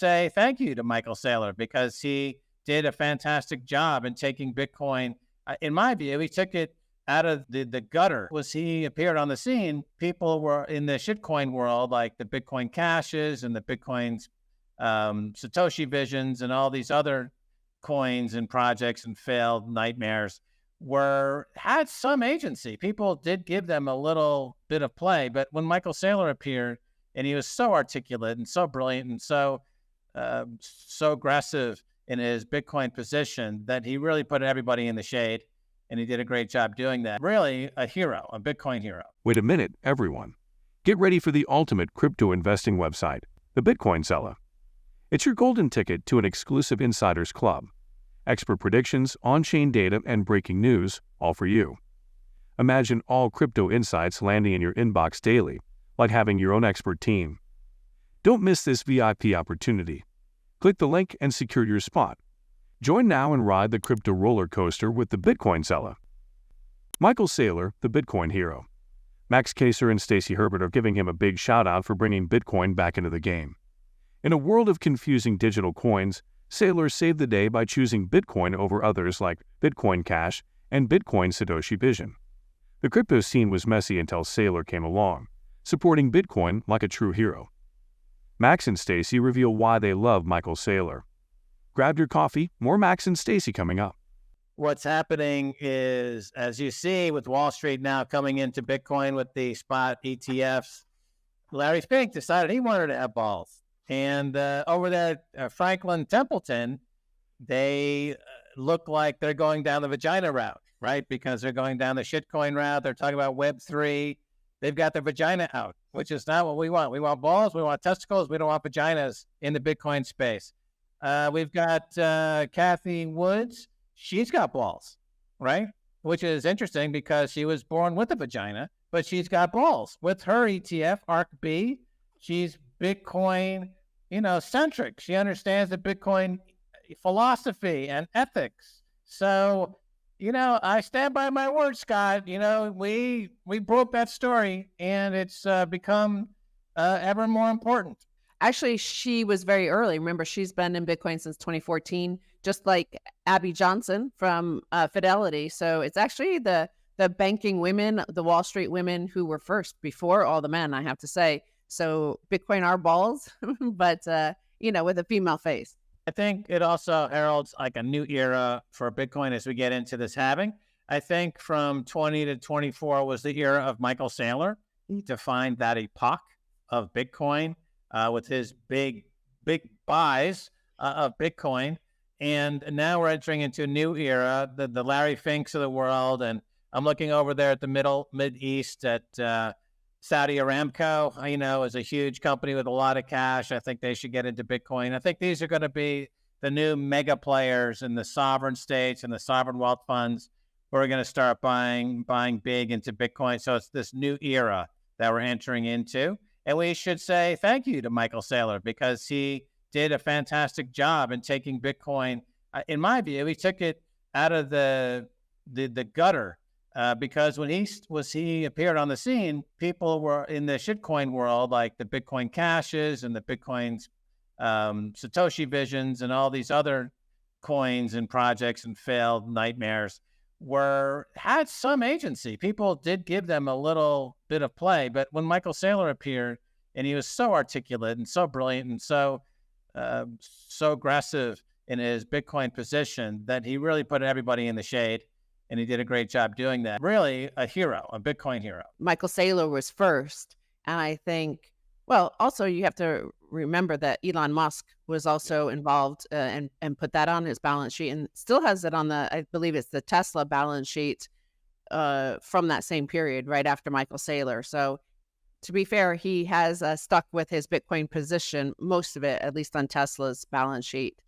say thank you to Michael Saylor because he did a fantastic job in taking Bitcoin. In my view, he took it out of the gutter. Was he appeared on the scene, people were in the shitcoin world, like the Bitcoin Cashes and the Bitcoin's Satoshi Visions and all these other coins and projects and failed nightmares had some agency. People did give them a little bit of play, but when Michael Saylor appeared, and he was so articulate and so brilliant and so aggressive in his Bitcoin position that he really put everybody in the shade, and he did a great job doing that. Really a hero, a Bitcoin hero. Wait a minute, everyone. Get ready for the ultimate crypto investing website, the Bitcoin Seller. It's your golden ticket to an exclusive insiders club. Expert predictions, on-chain data, and breaking news, all for you. Imagine all crypto insights landing in your inbox daily, like having your own expert team. Don't miss this VIP opportunity. Click the link and secure your spot. Join now and ride the crypto roller coaster with the Bitcoin Seller. Michael Saylor, the Bitcoin hero. Max Keiser and Stacy Herbert are giving him a big shout out for bringing Bitcoin back into the game. In a world of confusing digital coins, Saylor saved the day by choosing Bitcoin over others like Bitcoin Cash and Bitcoin Satoshi Vision. The crypto scene was messy until Saylor came along, supporting Bitcoin like a true hero. Max and Stacy reveal why they love Michael Saylor. Grab your coffee, more Max and Stacy coming up. What's happening is, as you see with Wall Street now coming into Bitcoin with the spot ETFs, Larry Fink decided he wanted to have balls. And over there at Franklin Templeton, they look like they're going down the vagina route, right? Because they're going down the shitcoin route. They're talking about Web3. They've got their vagina out, which is not what we want. We want balls. We want testicles. We don't want vaginas in the Bitcoin space. We've got Kathy Woods. She's got balls, right? Which is interesting because she was born with a vagina, but she's got balls. With her ETF, ARC-B, she's Bitcoin, centric. She understands the Bitcoin philosophy and ethics. So, I stand by my word, Scott. We broke that story, and it's become ever more important. Actually, she was very early. Remember, she's been in Bitcoin since 2014, just like Abby Johnson from Fidelity. So it's actually the banking women, the Wall Street women who were first before all the men, I have to say. So Bitcoin are balls, but, with a female face. I think it also heralds like a new era for Bitcoin as we get into this halving. I think from 20 to 24 was the era of Michael Saylor. He defined that epoch of Bitcoin with his big buys of Bitcoin. And now we're entering into a new era, the Larry Finks of the world. And I'm looking over there at the Mid-East at Saudi Aramco, is a huge company with a lot of cash. I think they should get into Bitcoin. I think these are going to be the new mega players in the sovereign states and the sovereign wealth funds who are going to start buying big into Bitcoin. So it's this new era that we're entering into. And we should say thank you to Michael Saylor because he did a fantastic job in taking Bitcoin. In my view, he took it out of the gutter. Because when he appeared on the scene, people were in the shitcoin world, like the Bitcoin Cashes and the Bitcoin's Satoshi Visions and all these other coins and projects and failed nightmares had some agency. People did give them a little bit of play, but when Michael Saylor appeared, and he was so articulate and so brilliant and so aggressive in his Bitcoin position that he really put everybody in the shade. And he did a great job doing that. Really a hero, a Bitcoin hero. Michael Saylor was first. And I think, also you have to remember that Elon Musk was also involved and put that on his balance sheet and still has it on I believe it's the Tesla balance sheet from that same period, right after Michael Saylor. So to be fair, he has stuck with his Bitcoin position, most of it, at least on Tesla's balance sheet.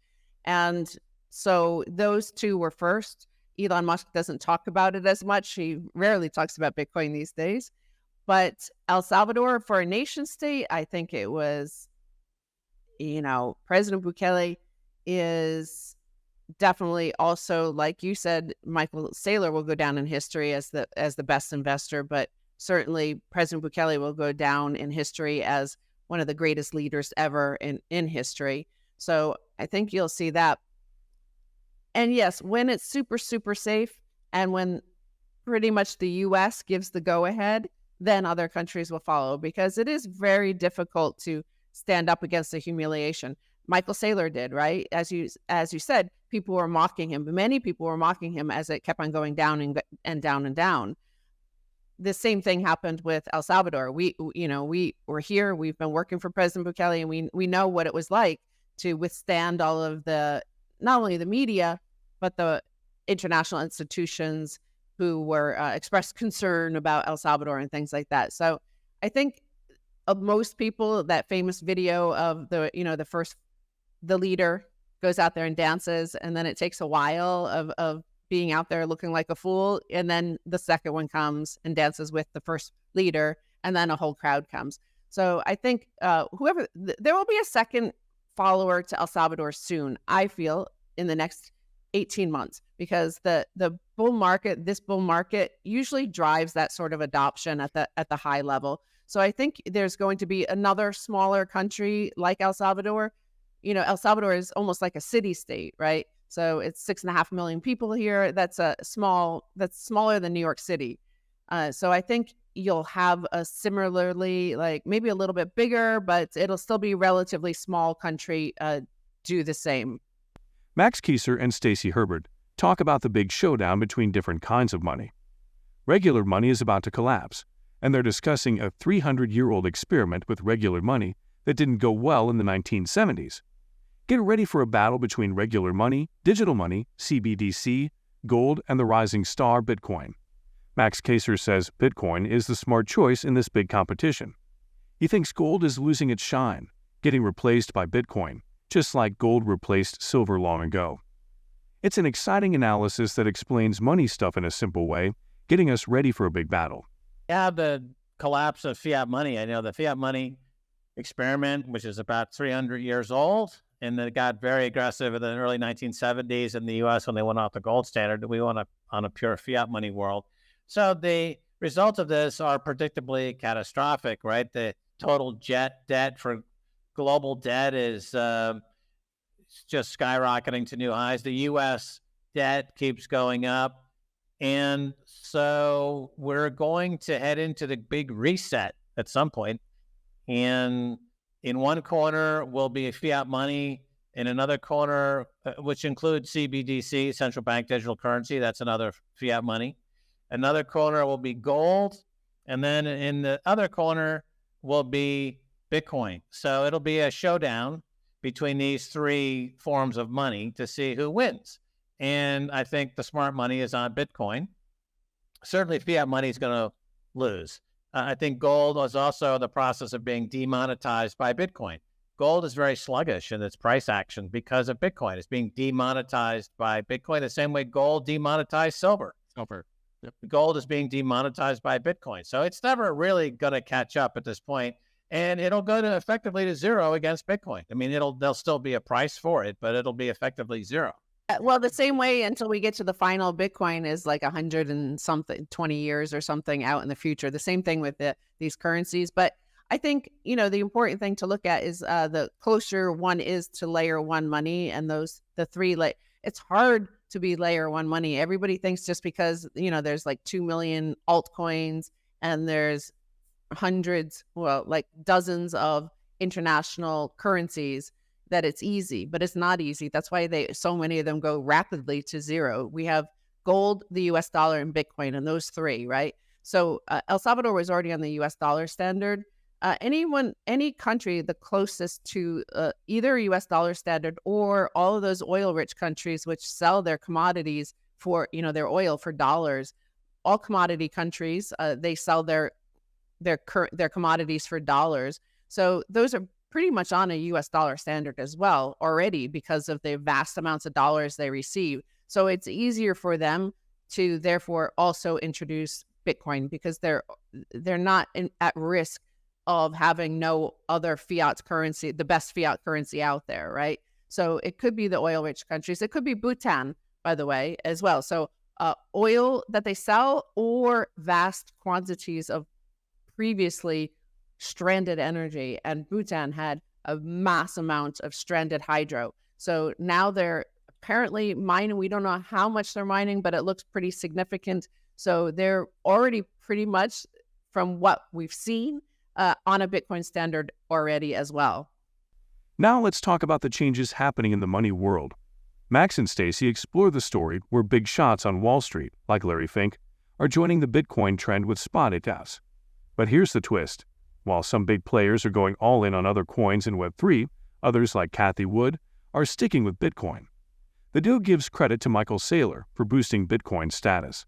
And so those two were first. Elon Musk doesn't talk about it as much. He rarely talks about Bitcoin these days. But El Salvador, for a nation state, I think it was, President Bukele is definitely also, like you said, Michael Saylor will go down in history as the best investor, but certainly President Bukele will go down in history as one of the greatest leaders ever in history. So I think you'll see that. And yes, when it's super, super safe and when pretty much the US gives the go ahead, then other countries will follow, because it is very difficult to stand up against the humiliation. Michael Saylor did, right? As you said, people were mocking him. Many people were mocking him as it kept on going down and down and down. The same thing happened with El Salvador. We were here. We've been working for President Bukele, and we know what it was like to withstand all of the, not only the media, but the international institutions who were expressed concern about El Salvador and things like that. So I think of most people, that famous video of the leader goes out there and dances, and then it takes a while of being out there looking like a fool, and then the second one comes and dances with the first leader, and then a whole crowd comes. So I think there will be a second follower to El Salvador soon, I feel, in the next 18 months, because the bull market usually drives that sort of adoption at the high level. So I think there's going to be another smaller country like El Salvador. El Salvador is almost like a city state, right? So it's 6.5 million people here. That's smaller than New York City. So I think you'll have a similarly, like maybe a little bit bigger, but it'll still be relatively small country do the same. Max Keiser and Stacy Herbert talk about the big showdown between different kinds of money. Regular money is about to collapse, and they're discussing a 300-year-old experiment with regular money that didn't go well in the 1970s. Get ready for a battle between regular money, digital money, CBDC, gold, and the rising star Bitcoin. Max Keiser says Bitcoin is the smart choice in this big competition. He thinks gold is losing its shine, getting replaced by Bitcoin, just like gold replaced silver long ago. It's an exciting analysis that explains money stuff in a simple way, getting us ready for a big battle. Yeah, the collapse of fiat money. I know the fiat money experiment, which is about 300 years old, and it got very aggressive in the early 1970s in the U.S. when they went off the gold standard. We went on a pure fiat money world. So the results of this are predictably catastrophic, right? The total debt for global debt is just skyrocketing to new highs. The U.S. debt keeps going up. And so we're going to head into the big reset at some point. And in one corner will be fiat money. In another corner, which includes CBDC, central bank digital currency, that's another fiat money. Another corner will be gold. And then in the other corner will be Bitcoin. So it'll be a showdown between these three forms of money to see who wins. And I think the smart money is on Bitcoin. Certainly fiat money is going to lose. I think gold is also in the process of being demonetized by Bitcoin. Gold is very sluggish in its price action because of Bitcoin. It's being demonetized by Bitcoin the same way gold demonetized silver. Yep. Gold is being demonetized by Bitcoin. So it's never really going to catch up at this point. And it'll go to effectively to zero against Bitcoin. I mean, there'll still be a price for it, but it'll be effectively zero. Well, the same way until we get to the final Bitcoin is like 100 and something, 20 years or something out in the future. The same thing with these currencies. But I think, the important thing to look at is the closer one is to layer one money, and the three, it's hard to be layer one money. Everybody thinks just because, there's like 2 million altcoins and there's dozens of international currencies, that it's easy, but it's not easy. That's why so many of them go rapidly to zero. We have gold, the US dollar, and Bitcoin, and those three, right? So El Salvador was already on the US dollar standard. Any country the closest to either US dollar standard or all of those oil-rich countries which sell their commodities for, their oil for dollars, all commodity countries, they sell their commodities for dollars. So those are pretty much on a US dollar standard as well already because of the vast amounts of dollars they receive. So it's easier for them to therefore also introduce Bitcoin because they're not at risk of having no other fiat currency, the best fiat currency out there, right? So it could be the oil-rich countries. It could be Bhutan, by the way, as well. So oil that they sell or vast quantities of previously stranded energy, and Bhutan had a mass amount of stranded hydro. So now they're apparently mining. We don't know how much they're mining, but it looks pretty significant. So they're already pretty much, from what we've seen, on a Bitcoin standard already as well. Now let's talk about the changes happening in the money world. Max and Stacy explore the story where big shots on Wall Street, like Larry Fink, are joining the Bitcoin trend with spot ETFs. But here's the twist. While some big players are going all in on other coins in Web3, others like Cathie Wood are sticking with Bitcoin. The duo gives credit to Michael Saylor for boosting Bitcoin's status.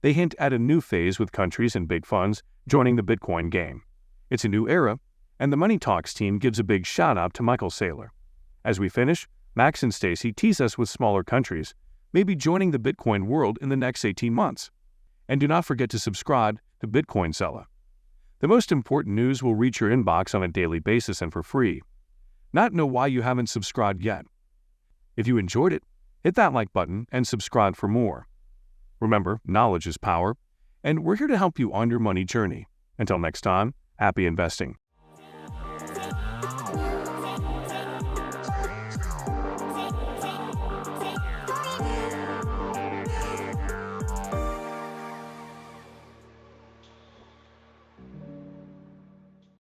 They hint at a new phase with countries and big funds joining the Bitcoin game. It's a new era, and the Money Talks team gives a big shout-out to Michael Saylor. As we finish, Max and Stacy tease us with smaller countries, maybe joining the Bitcoin world in the next 18 months. And do not forget to subscribe to Bitcoin Seller. The most important news will reach your inbox on a daily basis and for free. Not know why you haven't subscribed yet. If you enjoyed it, hit that like button and subscribe for more. Remember, knowledge is power, and we're here to help you on your money journey. Until next time, happy investing.